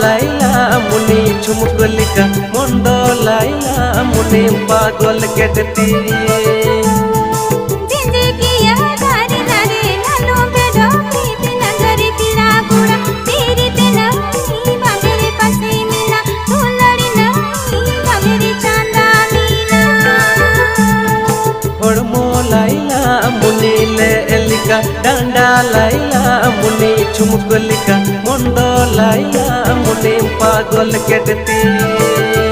लाइला मुनि झुमकुलिका मुंडो लाइला मुनि पागल केटती मुनि ले एलिका डांडा लाइला मुनि झुमकुलिका मुंडो लाइला मुनि पागल केटती।